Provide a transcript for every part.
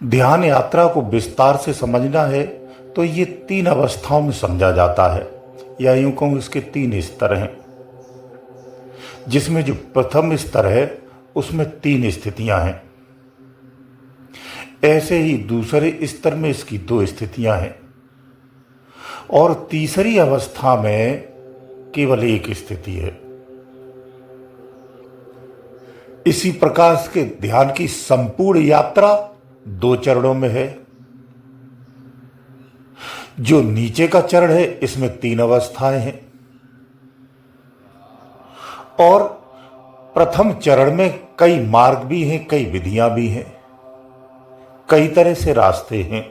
ध्यान यात्रा को विस्तार से समझना है तो ये 3 अवस्थाओं में समझा जाता है, या यूं कहूं इसके 3 स्तर हैं, जिसमें जो प्रथम स्तर है उसमें 3 स्थितियां हैं। ऐसे ही दूसरे स्तर में इसकी 2 स्थितियां हैं और तीसरी अवस्था में केवल 1 स्थिति है। इसी प्रकार के ध्यान की संपूर्ण यात्रा 2 चरणों में है। जो नीचे का चरण है इसमें 3 अवस्थाएं हैं और प्रथम चरण में कई मार्ग भी हैं, कई विधियां भी हैं, कई तरह से रास्ते हैं,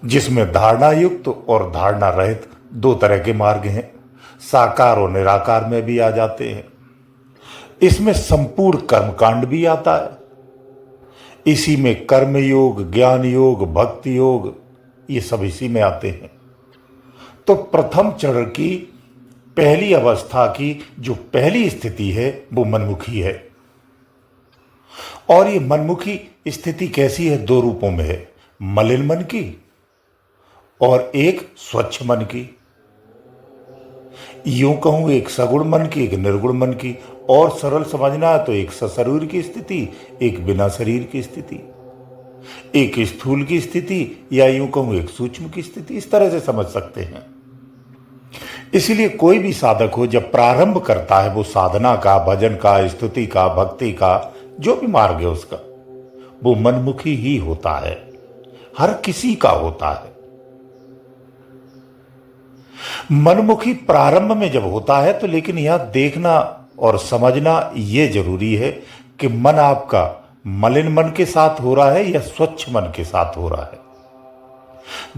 जिसमें धारणा युक्त और धारणा रहित 2 तरह के मार्ग हैं। साकार और निराकार में भी आ जाते हैं। इसमें संपूर्ण कर्मकांड भी आता है। इसी में कर्म योग, ज्ञान योग, भक्ति योग, ये सब इसी में आते हैं। तो प्रथम चरण की पहली अवस्था की जो पहली स्थिति है वो मनमुखी है। और ये मनमुखी स्थिति कैसी है? 2 रूपों में है, मलिन मन की और एक स्वच्छ मन की। यूं कहूं एक सगुण मन की, एक निर्गुण मन की, और सरल समझना है तो एक सशरीर की स्थिति, एक बिना शरीर की स्थिति, एक स्थूल की स्थिति, या यूं कहूं एक सूक्ष्म की स्थिति। इस तरह से समझ सकते हैं। इसलिए कोई भी साधक हो जब प्रारंभ करता है वो साधना का, भजन का, स्तुति का, भक्ति का, जो भी मार्ग है उसका, वो मनमुखी ही होता है। हर किसी का होता है। मनमुखी प्रारंभ में जब होता है तो लेकिन यहां देखना और समझना यह जरूरी है कि मन आपका मलिन मन के साथ हो रहा है या स्वच्छ मन के साथ हो रहा है।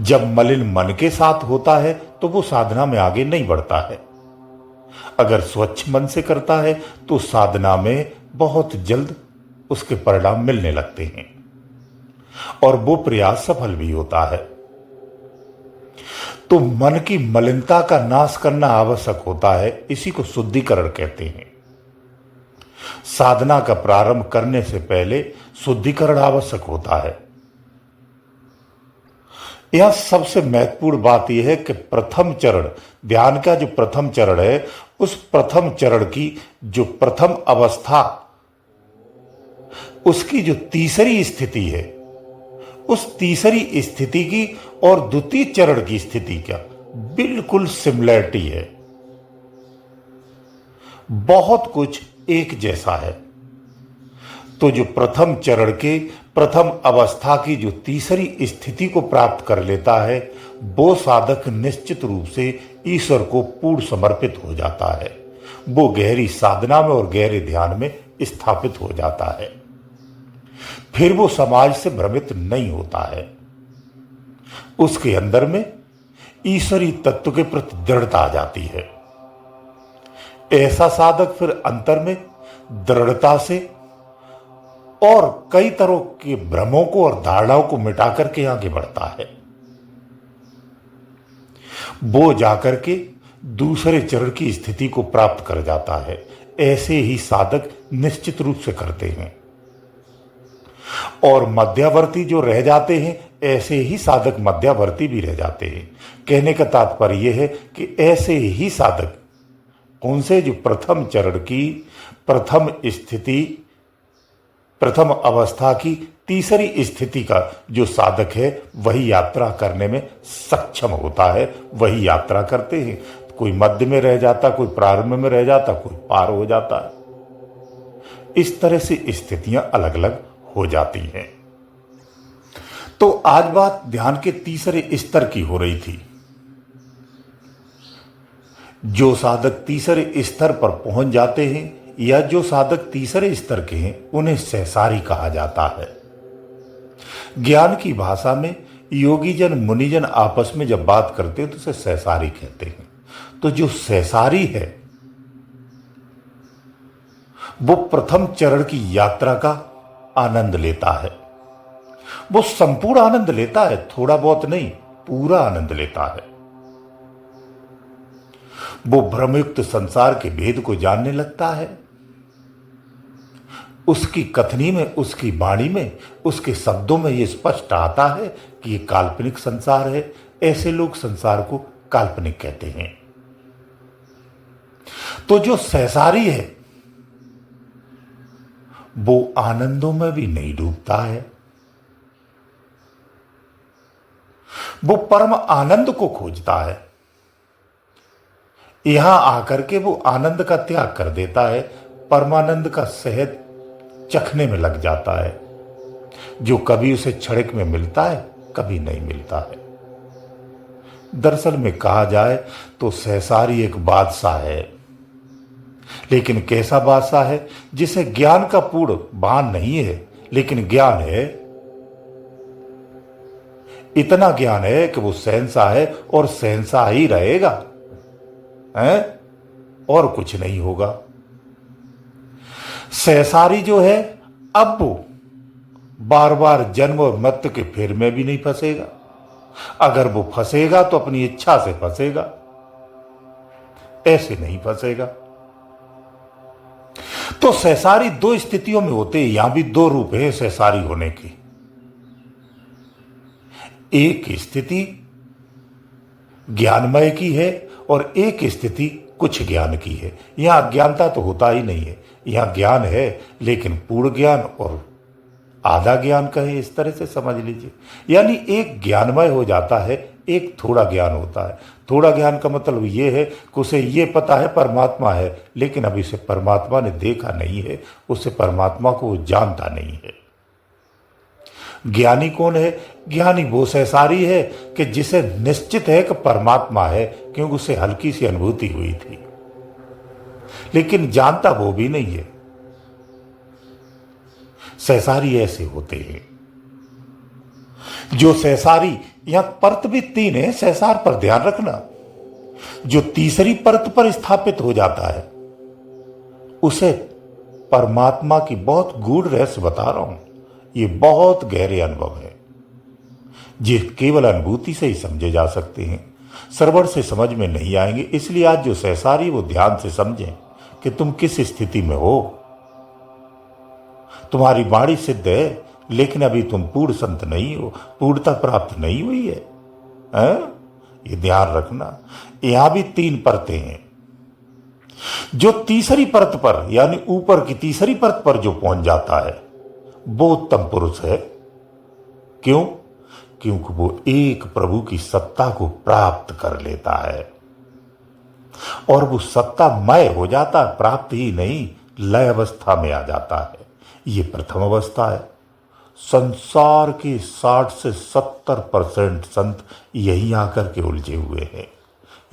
जब मलिन मन के साथ होता है तो वो साधना में आगे नहीं बढ़ता है। अगर स्वच्छ मन से करता है तो साधना में बहुत जल्द उसके परिणाम मिलने लगते हैं और वो प्रयास सफल भी होता है। तो मन की मलिनता का नाश करना आवश्यक होता है। इसी को शुद्धिकरण कहते हैं। साधना का प्रारंभ करने से पहले शुद्धिकरण आवश्यक होता है। यह सबसे महत्वपूर्ण बात यह है कि प्रथम चरण, ध्यान का जो प्रथम चरण है, उस प्रथम चरण की जो प्रथम अवस्था, उसकी जो तीसरी स्थिति है, उस तीसरी स्थिति की और द्वितीय चरण की स्थिति का बिल्कुल सिमिलरिटी है। बहुत कुछ एक जैसा है। तो जो प्रथम चरण के प्रथम अवस्था की जो तीसरी स्थिति को प्राप्त कर लेता है, वो साधक निश्चित रूप से ईश्वर को पूर्ण समर्पित हो जाता है। वो गहरी साधना में और गहरे ध्यान में स्थापित हो जाता है। फिर वो समाज से भ्रमित नहीं होता है। उसके अंदर में ईश्वरीय तत्व के प्रति दृढ़ता आ जाती है। ऐसा साधक फिर अंतर में दृढ़ता से और कई तरह के भ्रमों को और धारणाओं को मिटा करके आगे बढ़ता है। वो जाकर के दूसरे चरण की स्थिति को प्राप्त कर जाता है। ऐसे ही साधक निश्चित रूप से करते हैं। और मध्यवर्ती जो रह जाते हैं, ऐसे ही साधक मध्यवर्ती भी रह जाते हैं। कहने का तात्पर्य यह है कि ऐसे ही साधक कौन से, जो प्रथम चरण की प्रथम स्थिति, प्रथम अवस्था की तीसरी स्थिति का जो साधक है, वही यात्रा करने में सक्षम होता है। वही यात्रा करते हैं। कोई मध्य में रह जाता, कोई प्रारंभ में रह जाता, कोई पार हो जाता है। इस तरह से स्थितियां अलग अलग हो जाती हैं। तो आज बात ध्यान के तीसरे स्तर की हो रही थी। जो साधक तीसरे स्तर पर पहुंच जाते हैं या जो साधक तीसरे स्तर के हैं, उन्हें सहसारी कहा जाता है। ज्ञान की भाषा में योगी जन, मुनिजन आपस में जब बात करते हैं तो उसे सहसारी कहते हैं। तो जो सहसारी है वो प्रथम चरण की यात्रा का आनंद लेता है। वो संपूर्ण आनंद लेता है, थोड़ा बहुत नहीं, पूरा आनंद लेता है। वो भ्रमयुक्त संसार के भेद को जानने लगता है। उसकी कथनी में, उसकी वाणी में, उसके शब्दों में यह स्पष्ट आता है कि यह काल्पनिक संसार है। ऐसे लोग संसार को काल्पनिक कहते हैं। तो जो सहसारी है वो आनंदों में भी नहीं डूबता है, वो परम आनंद को खोजता है। यहां आकर के वो आनंद का त्याग कर देता है, परमानंद का सहज चखने में लग जाता है, जो कभी उसे क्षणिक में मिलता है, कभी नहीं मिलता है। दरअसल में कहा जाए तो सहसारी एक बादशाह है, लेकिन कैसा बादशाह है? जिसे ज्ञान का पूर्ण भान नहीं है, लेकिन ज्ञान है, इतना ज्ञान है कि वो शहंशाह है और शहंशाह ही रहेगा, है? और कुछ नहीं होगा। सहसारी जो है, अब वो बार बार जन्म और मृत्यु के फेर में भी नहीं फंसेगा। अगर वो फंसेगा तो अपनी इच्छा से फंसेगा, ऐसे नहीं फंसेगा। तो सहसारी दो स्थितियों में होते हैं। यहां भी दो रूप है सहसारी होने के। एक स्थिति ज्ञानमय की है और एक स्थिति कुछ ज्ञान की है। यहां अज्ञानता तो होता ही नहीं है, यहां ज्ञान है, लेकिन पूर्ण ज्ञान और आधा ज्ञान कहे, इस तरह से समझ लीजिए। यानी एक ज्ञानमय हो जाता है, एक थोड़ा ज्ञान होता है। थोड़ा ज्ञान का मतलब ये है कि उसे ये पता है परमात्मा है, लेकिन अभी उसे परमात्मा ने देखा नहीं है, उसे परमात्मा को वो जानता नहीं है। ज्ञानी कौन है? ज्ञानी वो सहसारी है कि जिसे निश्चित है कि परमात्मा है, क्योंकि उसे हल्की सी अनुभूति हुई थी, लेकिन जानता वो भी नहीं है। सहसारी ऐसे होते हैं। जो सहसारी, यहां परत भी तीन है, सहसार पर ध्यान रखना। जो तीसरी परत पर स्थापित हो जाता है उसे परमात्मा की बहुत गूढ़ रहस्य बता रहा हूं। ये बहुत गहरे अनुभव है, जो केवल अनुभूति से ही समझे जा सकते हैं, श्रवण से समझ में नहीं आएंगे। इसलिए आज जो सहसारी वो ध्यान से समझें कि तुम किस स्थिति में हो। तुम्हारी वाणी सिद्ध है, लेकिन अभी तुम पूर्ण संत नहीं हो, पूर्णता प्राप्त नहीं हुई है, ये ध्यान रखना। यहां भी तीन परतें हैं। जो तीसरी परत पर, यानी ऊपर की तीसरी परत पर जो पहुंच जाता है वो उत्तम पुरुष है। क्यों? क्योंकि वो एक प्रभु की सत्ता को प्राप्त कर लेता है और वो सत्तामय हो जाता है, प्राप्त ही नहीं, लय अवस्था में आ जाता है। ये प्रथम अवस्था है। संसार के 60 से 70% संत यहीं आकर के उलझे हुए हैं,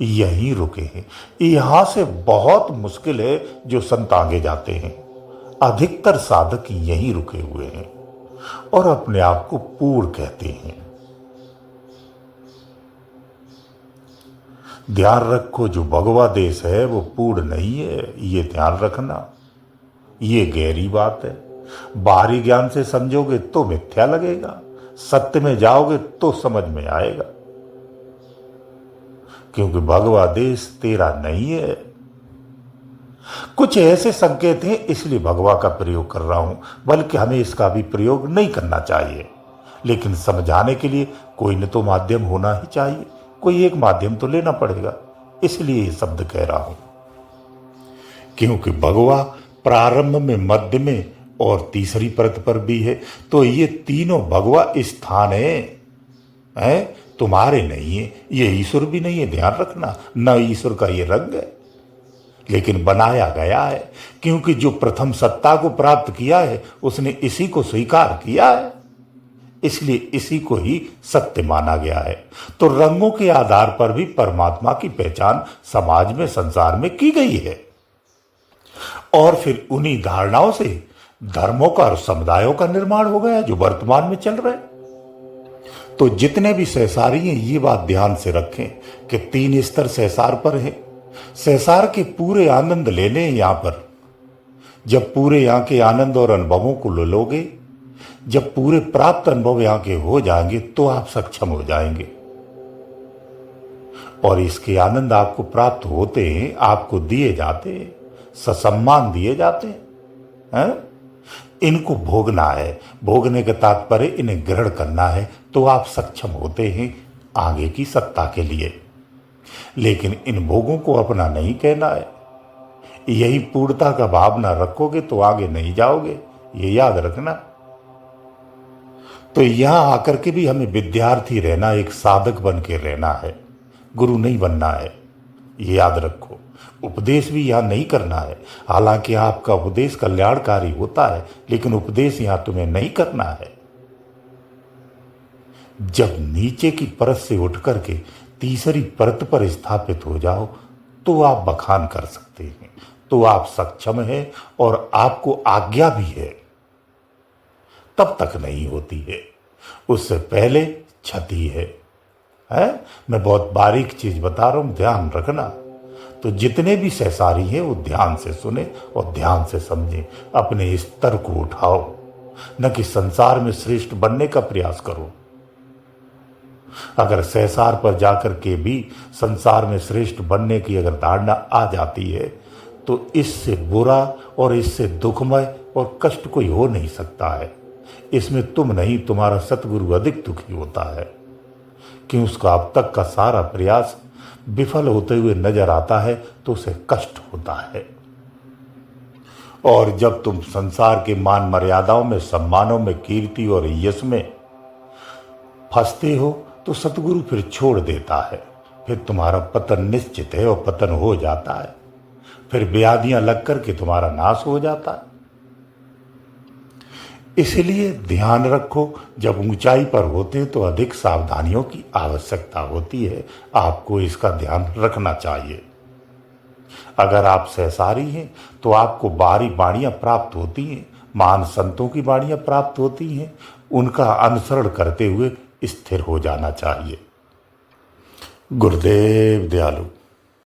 यहीं रुके हैं। यहां से बहुत मुश्किल है जो संत आगे जाते हैं। अधिकतर साधक यहीं रुके हुए हैं और अपने आप को पूर्ण कहते हैं। ध्यान रखो, जो भगवा देश है वो पूर्ण नहीं है, ये ध्यान रखना। ये गहरी बात है। बाहरी ज्ञान से समझोगे तो मिथ्या लगेगा, सत्य में जाओगे तो समझ में आएगा। क्योंकि भगवा देश तेरा नहीं है। कुछ ऐसे संकेत हैं, इसलिए भगवा का प्रयोग कर रहा हूं, बल्कि हमें इसका भी प्रयोग नहीं करना चाहिए। लेकिन समझाने के लिए कोई न तो माध्यम होना ही चाहिए, कोई एक माध्यम तो लेना पड़ेगा, इसलिए ये शब्द कह रहा हूं। क्योंकि भगवा प्रारंभ में, मध्य में और तीसरी परत पर भी है। तो ये तीनों भगवा स्थान है, तुम्हारे नहीं है। ये ईश्वर भी नहीं है, ध्यान रखना। न ईश्वर का ये रंग है, लेकिन बनाया गया है। क्योंकि जो प्रथम सत्ता को प्राप्त किया है उसने इसी को स्वीकार किया है, इसलिए इसी को ही सत्य माना गया है। तो रंगों के आधार पर भी परमात्मा की पहचान समाज में, संसार में की गई है। और फिर उन्हीं धारणाओं से धर्मों का और समुदायों का निर्माण हो गया जो वर्तमान में चल रहे हैं। तो जितने भी सहसारी हैं ये बात ध्यान से रखें कि 3 स्तर सहसार पर है। सहसार के पूरे आनंद लेने यहां पर, जब पूरे यहां के आनंद और अनुभवों को ले लोगे, जब पूरे प्राप्त अनुभव यहां के हो जाएंगे तो आप सक्षम हो जाएंगे। और इसके आनंद आपको प्राप्त होते हैं, आपको दिए जाते हैं, ससम्मान दिए जाते हैं। इनको भोगना है। भोगने का तात्पर्य इन्हें ग्रहण करना है, तो आप सक्षम होते हैं आगे की सत्ता के लिए। लेकिन इन भोगों को अपना नहीं कहना है। यही पूर्णता का भाव ना रखोगे तो आगे नहीं जाओगे, ये याद रखना। तो यहां आकर के भी हमें विद्यार्थी रहना, एक साधक बन के रहना है, गुरु नहीं बनना है, ये याद रखो। उपदेश भी यहां नहीं करना है। हालांकि आपका उपदेश कल्याणकारी होता है, लेकिन उपदेश यहां तुम्हें नहीं करना है। जब नीचे की परत से उठ करके तीसरी परत पर स्थापित हो जाओ तो आप बखान कर सकते हैं, तो आप सक्षम हैं और आपको आज्ञा भी है। तब तक नहीं होती है, उससे पहले क्षति है। मैं बहुत बारीक चीज बता रहा हूं, ध्यान रखना। तो जितने भी सहसारी हैं वो ध्यान से सुने और ध्यान से समझें, अपने स्तर को उठाओ, न कि संसार में श्रेष्ठ बनने का प्रयास करो। अगर सहसार पर जाकर के भी संसार में श्रेष्ठ बनने की अगर धारणा आ जाती है तो इससे बुरा और इससे दुखमय और कष्ट कोई हो नहीं सकता है। इसमें तुम नहीं, तुम्हारा सतगुरु अधिक दुखी होता है, कि उसका अब तक का सारा प्रयास विफल होते हुए नजर आता है तो उसे कष्ट होता है। और जब तुम संसार के मान मर्यादाओं में, सम्मानों में, कीर्ति और यश में फंसते हो तो सतगुरु फिर छोड़ देता है। फिर तुम्हारा पतन निश्चित है और पतन हो जाता है। फिर व्याधियां लग करके तुम्हारा नाश हो जाता है। इसलिए ध्यान रखो, जब ऊंचाई पर होते तो अधिक सावधानियों की आवश्यकता होती है। आपको इसका ध्यान रखना चाहिए। अगर आप सहसारी हैं तो आपको बाहरी वाणियां प्राप्त होती हैं, महान संतों की वाणियां प्राप्त होती हैं, उनका अनुसरण करते हुए स्थिर हो जाना चाहिए। गुरुदेव दयालु।